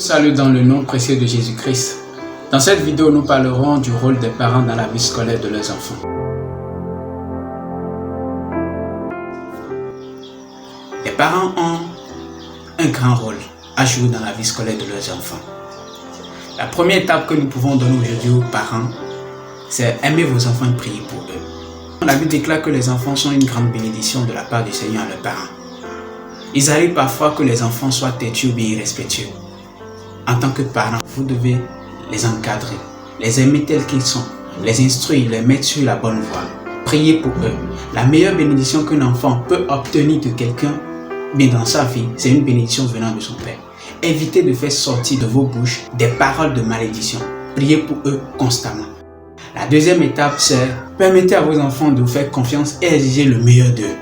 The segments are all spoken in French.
Salut dans le nom précieux de Jésus-Christ. Dans cette vidéo, nous parlerons du rôle des parents dans la vie scolaire de leurs enfants. Les parents ont un grand rôle à jouer dans la vie scolaire de leurs enfants. La première étape que nous pouvons donner aujourd'hui aux parents, c'est aimer vos enfants et prier pour eux. La Bible déclare que les enfants sont une grande bénédiction de la part du Seigneur à leurs parents. Il arrive parfois que les enfants soient têtus ou bien irrespectueux. En tant que parent, vous devez les encadrer, les aimer tels qu'ils sont, les instruire, les mettre sur la bonne voie. Priez pour eux. La meilleure bénédiction qu'un enfant peut obtenir de quelqu'un, bien dans sa vie, c'est une bénédiction venant de son Père. Évitez de faire sortir de vos bouches des paroles de malédiction. Priez pour eux constamment. La deuxième étape, c'est permettez à vos enfants de vous faire confiance et exiger le meilleur d'eux.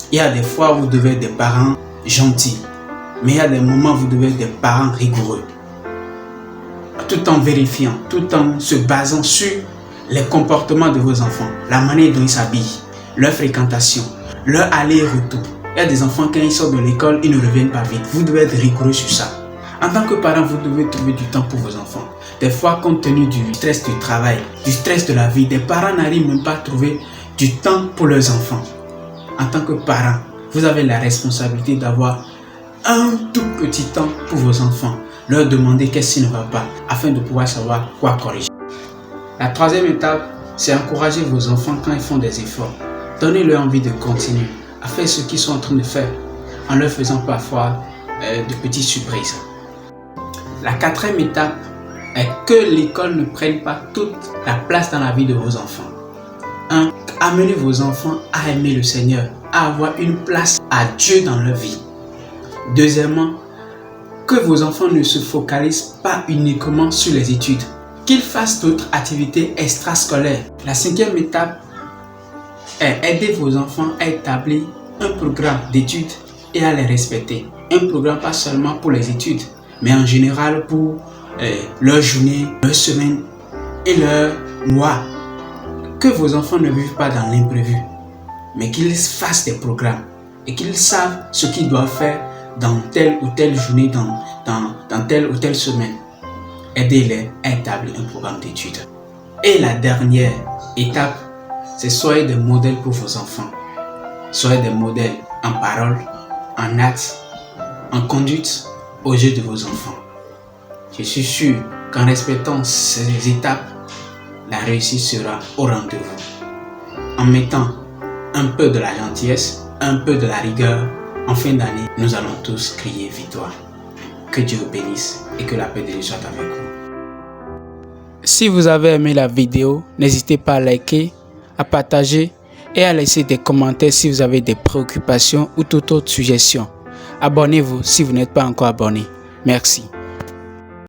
Il y a des fois où vous devez être des parents gentils, mais il y a des moments où vous devez être des parents rigoureux. Tout en vérifiant, tout en se basant sur les comportements de vos enfants, la manière dont ils s'habillent, leur fréquentation, leur aller et retour. Il y a des enfants, quand ils sortent de l'école, ils ne reviennent pas vite. Vous devez être rigoureux sur ça. En tant que parent, vous devez trouver du temps pour vos enfants. Des fois, compte tenu du stress du travail, du stress de la vie, des parents n'arrivent même pas à trouver du temps pour leurs enfants. En tant que parent, vous avez la responsabilité d'avoir un tout petit temps pour vos enfants. Leur demander qu'est-ce qui ne va pas, afin de pouvoir savoir quoi corriger. La troisième étape, c'est encourager vos enfants quand ils font des efforts. Donnez-leur envie de continuer à faire ce qu'ils sont en train de faire, en leur faisant parfois de petites surprises. La quatrième étape est que l'école ne prenne pas toute la place dans la vie de vos enfants. 1. Amenez vos enfants à aimer le Seigneur, à avoir une place à Dieu dans leur vie. Deuxièmement, que vos enfants ne se focalisent pas uniquement sur les études, qu'ils fassent d'autres activités extrascolaires. La cinquième étape est aider vos enfants à établir un programme d'études et à les respecter. Un programme pas seulement pour les études, mais en général pour leur journée, leur semaine et leur mois. Que vos enfants ne vivent pas dans l'imprévu, mais qu'ils fassent des programmes et qu'ils savent ce qu'ils doivent faire dans telle ou telle journée, dans telle ou telle semaine. Aidez-les à établir un programme d'études. Et la dernière étape, c'est soyez des modèles pour vos enfants. Soyez des modèles en parole, en actes, en conduite aux yeux de vos enfants. Je suis sûr qu'en respectant ces étapes, la réussite sera au rendez-vous. En mettant un peu de la gentillesse, un peu de la rigueur, en fin d'année, nous allons tous crier victoire. Que Dieu vous bénisse et que la paix de Dieu soit avec vous. Si vous avez aimé la vidéo, n'hésitez pas à liker, à partager et à laisser des commentaires si vous avez des préoccupations ou toute autre suggestion. Abonnez-vous si vous n'êtes pas encore abonné. Merci.